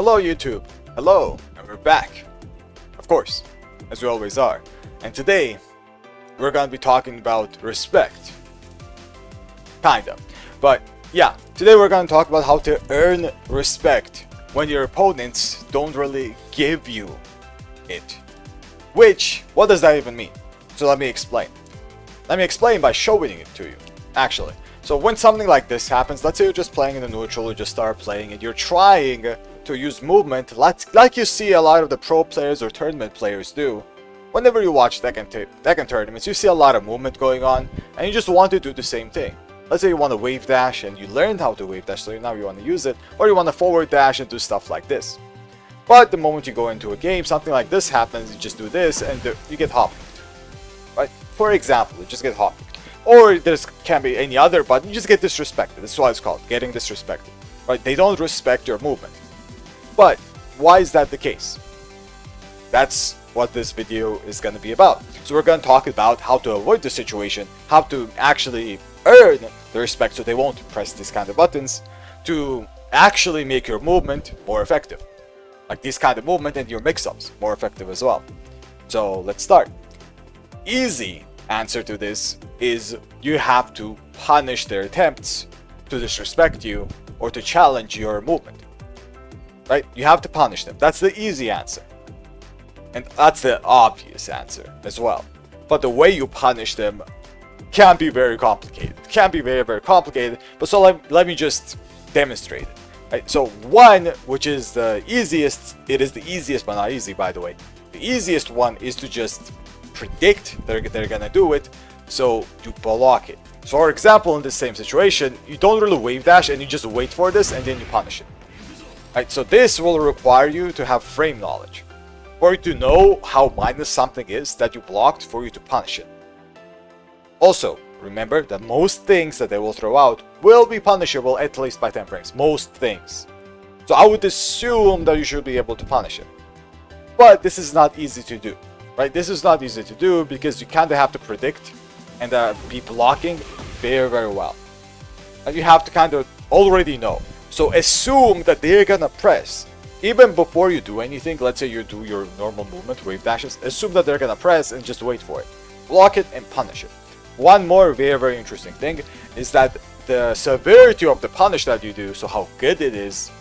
Hello YouTube, hello, and we're back, of course, as we always are. And today, we're gonna be talking about respect. Kinda. But yeah, today we're gonna talk about how to earn respect when your opponents don't really give you it. What does that even mean? So let me explain. Let me explain by showing it to you, actually. So when something like this happens, let's say you're just playing in the neutral, you just start playing and you're trying to use movement like you see a lot of the pro players or tournament players do. Whenever you watch Tekken tournaments, you see a lot of movement going on and you just want to do the same thing. Let's say you want to wave dash and you learned how to wave dash, so now you want to use it, or you want to forward dash and do stuff like this. But the moment you go into a game, something like this happens, you just do this and you get hop kicked. Right? For example, you just get hop kicked. Or there can be any other button, you just get disrespected. That's why it's called, getting disrespected. Right? They don't respect your movement. But why is that the case? That's what this video is going to be about. So we're going to talk about how to avoid the situation, how to actually earn the respect so they won't press these kind of buttons, to actually make your movement more effective. Like this kind of movement and your mix-ups more effective as well. So let's start. Easy answer to this is you have to punish their attempts to disrespect you or to challenge your movement. Right? You have to punish them. That's the easy answer. And that's the obvious answer as well. But the way you punish them can be very complicated. It can be very, very complicated. But so let me just demonstrate it. Right? So one, which is the easiest, it is the easiest but not easy, by the way. The easiest one is to just predict they're gonna do it, so you block it. So for example, in the same situation, you don't really wave dash and you just wait for this and then you punish it. Right? So this will require you to have frame knowledge, for you to know how minus something is that you blocked for you to punish it. Also, remember that most things that they will throw out will be punishable at least by 10 frames. Most things. So I would assume that you should be able to punish it. But this is not easy to do. Right? This is not easy to do because you kind of have to predict and be blocking very, very well. And you have to kind of already know. So assume that they're gonna press. Even before you do anything, let's say you do your normal movement, wave dashes, assume that they're gonna press and just wait for it. Block it and punish it. One more very, very interesting thing is that the severity of the punish that you do, so how good it is,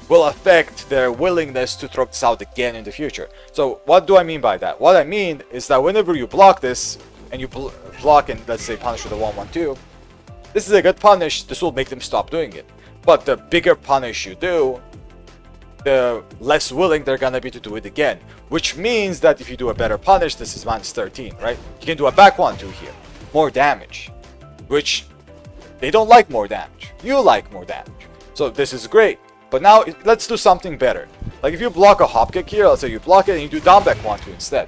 will affect their willingness to throw this out again in the future. So what do I mean by that? What I mean is that whenever you block this, and you block and let's say punish with a 1-1-2, this is a good punish, this will make them stop doing it. But the bigger punish you do, the less willing they're gonna be to do it again. Which means that if you do a better punish, this is minus 13, right? You can do a back 1-2 here. More damage. Which, they don't like more damage. You like more damage. So this is great. But now, let's do something better. Like if you block a hop kick here, let's say you block it and you do down back 1-2 instead.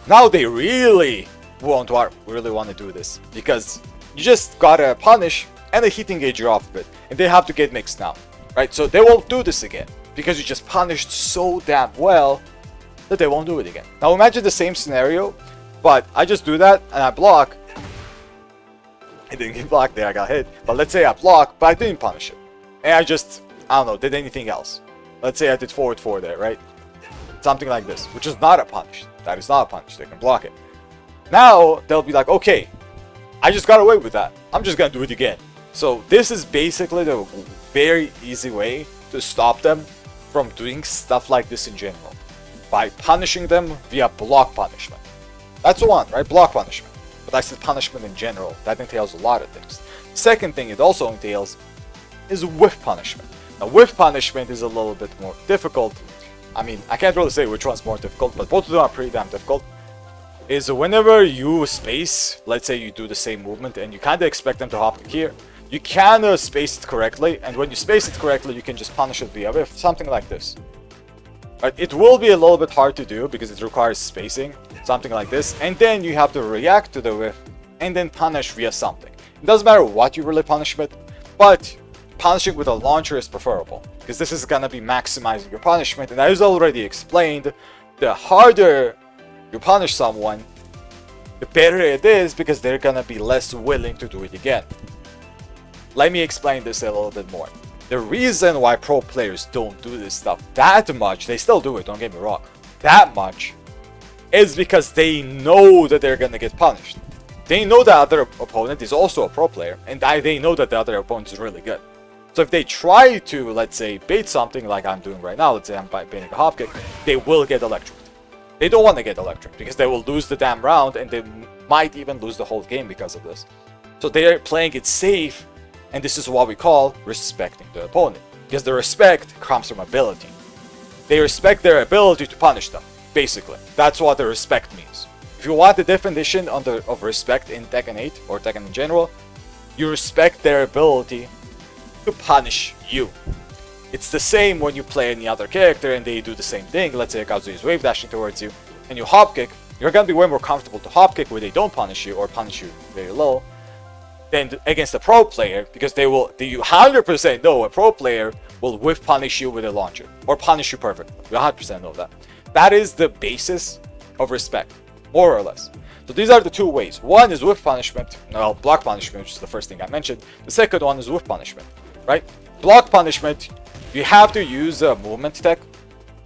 Now they really want to do this. Because you just gotta punish and a hit engage you off of it. And they have to get mixed now. Right? So they won't do this again. Because you just punished so damn well that they won't do it again. Now imagine the same scenario, but I just do that and I block. I didn't get blocked there, I got hit. But let's say I block, but I didn't punish it. And I just, I don't know, did anything else. Let's say I did forward 4 there, right? Something like this, which is not a punish. That is not a punish, they can block it. Now, they'll be like, okay, I just got away with that. I'm just gonna do it again. So this is basically the very easy way to stop them from doing stuff like this in general, by punishing them via block punishment. That's one, right? Block punishment. But I said punishment in general. That entails a lot of things. Second thing it also entails is whiff punishment. Now whiff punishment is a little bit more difficult. I mean, I can't really say which one's more difficult, but both of them are pretty damn difficult. Is whenever you space, let's say you do the same movement and you kind of expect them to hop kick here, you can space it correctly, and when you space it correctly, you can just punish it via whiff, something like this. Right? It will be a little bit hard to do because it requires spacing, something like this, and then you have to react to the whiff and then punish via something. It doesn't matter what you really punish with, but punishing with a launcher is preferable because this is gonna be maximizing your punishment. And as already explained, the harder you punish someone, the better it is because they're gonna be less willing to do it again. Let me explain this a little bit more. The reason why pro players don't do this stuff that much, they still do it, don't get me wrong, that much, is because they know that they're gonna get punished. They know the other opponent is also a pro player, and they know that the other opponent is really good. So if they try to, let's say, bait something like I'm doing right now, let's say I'm baiting a hop kick, they will get electric. They don't want to get electric because they will lose the damn round, and they might even lose the whole game because of this. So they are playing it safe, and this is what we call respecting the opponent. Because the respect comes from ability. They respect their ability to punish them, basically. That's what the respect means. If you want the definition of respect in Tekken 8, or Tekken in general, you respect their ability to punish you. It's the same when you play any other character and they do the same thing. Let's say Kazuya is wave dashing towards you, and you hop kick. You're gonna be way more comfortable to hop kick where they don't punish you, or punish you very low, than against a pro player, because you 100% know a pro player will whiff punish you with a launcher, or punish you perfectly. You 100% know that. That is the basis of respect, more or less. So these are the two ways. One is whiff punishment, well, block punishment, which is the first thing I mentioned. The second one is whiff punishment, right? Block punishment, you have to use a movement tech,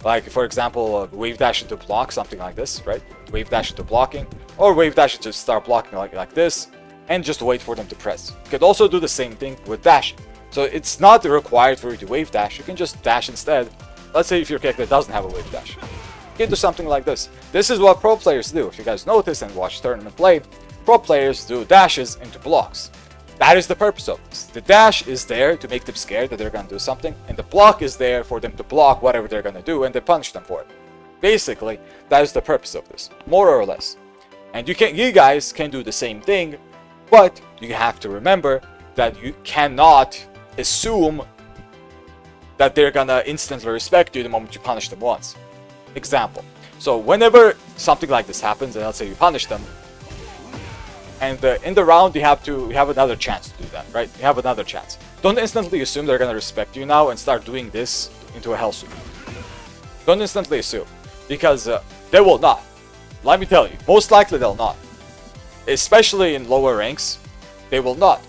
like for example, wave dash into block, something like this, right? Wave dash into blocking, or wave dash into start blocking like this, and just wait for them to press. You could also do the same thing with dashing. So it's not required for you to wave dash, you can just dash instead. Let's say if your character doesn't have a wave dash, you can do something like this. This is what pro players do. If you guys notice and watch tournament play, pro players do dashes into blocks. That is the purpose of this. The dash is there to make them scared that they're gonna do something, and the block is there for them to block whatever they're gonna do, and they punish them for it. Basically, that is the purpose of this, more or less. And you guys can do the same thing, but you have to remember that you cannot assume that they're gonna instantly respect you the moment you punish them once. Example. So whenever something like this happens, and let's say you punish them, and in the round you have another chance to do that, right? You have another chance. Don't instantly assume they're gonna respect you now and start doing this into a hell suit. Don't instantly assume, because they will not. Let me tell you, most likely they'll not. Especially in lower ranks, they will not,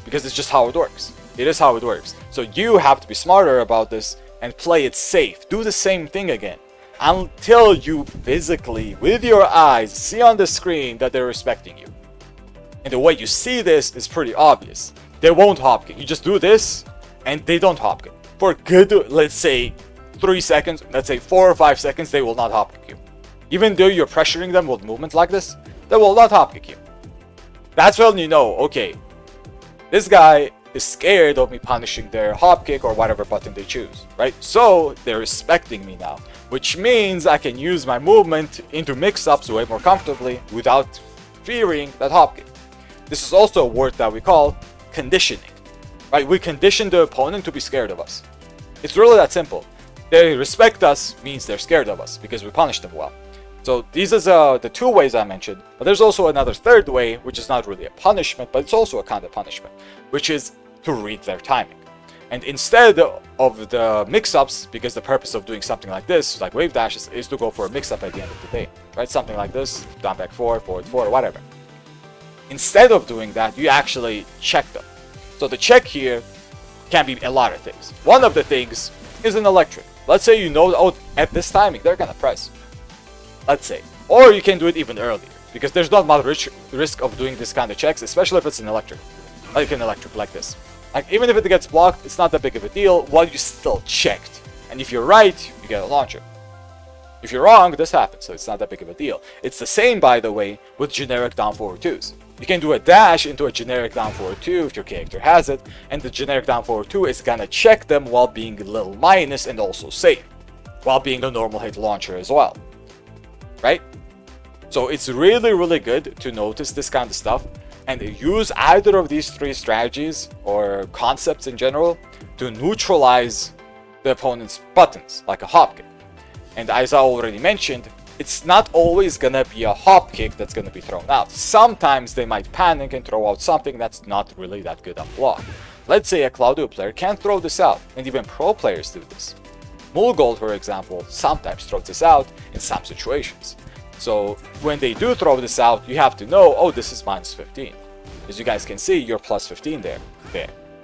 because it's just how it works. It is how it works. So you have to be smarter about this and play it safe. Do the same thing again until you physically, with your eyes, see on the screen that they're respecting you. And the way you see this is pretty obvious. They won't hop kick. You just do this, and they don't hop kick. For good, let's say, 3 seconds, let's say 4 or 5 seconds, they will not hop kick you. Even though you're pressuring them with movement like this, they will not hop kick you. That's when you know, okay, this guy is scared of me punishing their hop kick or whatever button they choose, right? So they're respecting me now, which means I can use my movement into mix-ups way more comfortably without fearing that hop kick. This is also a word that we call conditioning, right? We condition the opponent to be scared of us. It's really that simple. They respect us means they're scared of us because we punish them well. So these are the two ways I mentioned, but there's also another third way, which is not really a punishment, but it's also a kind of punishment, which is to read their timing. And instead of the mix-ups, because the purpose of doing something like this, like wave dashes, is to go for a mix-up at the end of the day, right? Something like this, down back 4, forward 4, whatever. Instead of doing that, you actually check them. So the check here can be a lot of things. One of the things is an electric. Let's say you know, oh, at this timing, they're gonna press. Let's say. Or you can do it even earlier, because there's not much risk of doing this kind of checks, especially if it's an electric. Like an electric, like this. Like, even if it gets blocked, it's not that big of a deal, while you still checked. And if you're right, you get a launcher. If you're wrong, this happens, so it's not that big of a deal. It's the same, by the way, with generic down forward 2s. You can do a dash into a generic down forward 2 if your character has it, and the generic down forward 2 is gonna check them while being a little minus and also safe, while being a normal hit launcher as well. Right? So it's really, really good to notice this kind of stuff and use either of these three strategies or concepts in general to neutralize the opponent's buttons, like a hop kick. And as I already mentioned, it's not always gonna be a hop kick that's gonna be thrown out. Sometimes they might panic and throw out something that's not really that good on block. Let's say a Cloud player can throw this out, and even pro players do this. Mulgold, for example, sometimes throws this out in some situations. So when they do throw this out, you have to know, oh, this is minus 15. As you guys can see, you're plus 15 there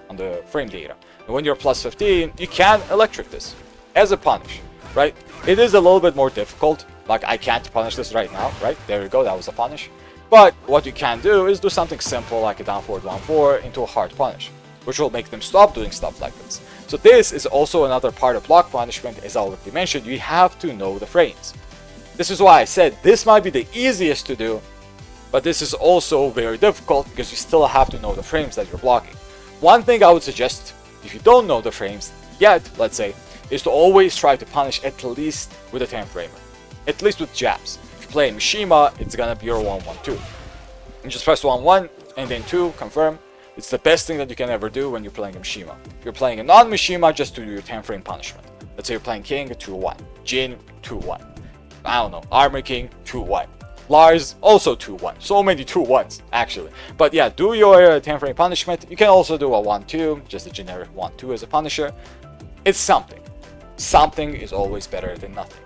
on the frame data. And when you're plus 15, you can electric this as a punish, right? It is a little bit more difficult. Like, I can't punish this right now, right? There you go, that was a punish. But what you can do is do something simple like a down forward 1-4 into a hard punish, which will make them stop doing stuff like this. So this is also another part of block punishment. As I already mentioned, you have to know the frames. This is why I said this might be the easiest to do, but this is also very difficult because you still have to know the frames that you're blocking. One thing I would suggest, if you don't know the frames yet, let's say, is to always try to punish at least with a 10-framer. At least with jabs. If you play Mishima, it's gonna be your 1-1-2. You just press 1-1 and then 2, confirm. It's the best thing that you can ever do when you're playing a Mishima. If you're playing a non-Mishima, just do your 10-frame punishment. Let's say you're playing King, 2-1. Jin, 2-1. I don't know, Armor King, 2-1. Lars, also 2-1. So many 2-1s, actually. But yeah, do your 10-frame punishment. You can also do a 1-2, just a generic 1-2 as a punisher. It's something. Something is always better than nothing.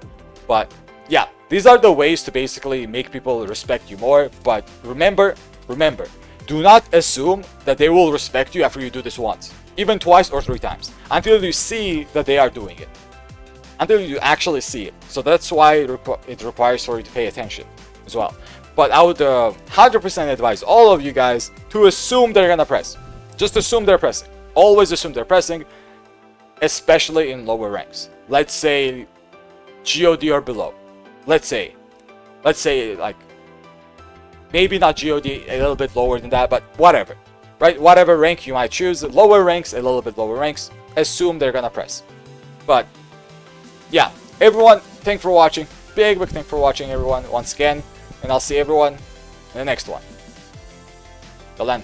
But yeah, these are the ways to basically make people respect you more. But remember, do not assume that they will respect you after you do this once, even twice or 3 times, until you see that they are doing it. Until you actually see it. So that's why it requires for you to pay attention as well. But I would 100% advise all of you guys to assume they're gonna press. Just assume they're pressing. Always assume they're pressing, especially in lower ranks. Let's say God or below. Let's say like maybe not God, a little bit lower than that, but whatever, right? Whatever rank you might choose, lower ranks, a little bit lower ranks, assume they're gonna press. But yeah, everyone, thanks for watching. Big thanks for watching, everyone, once again, and I'll see everyone in the next one. Till then.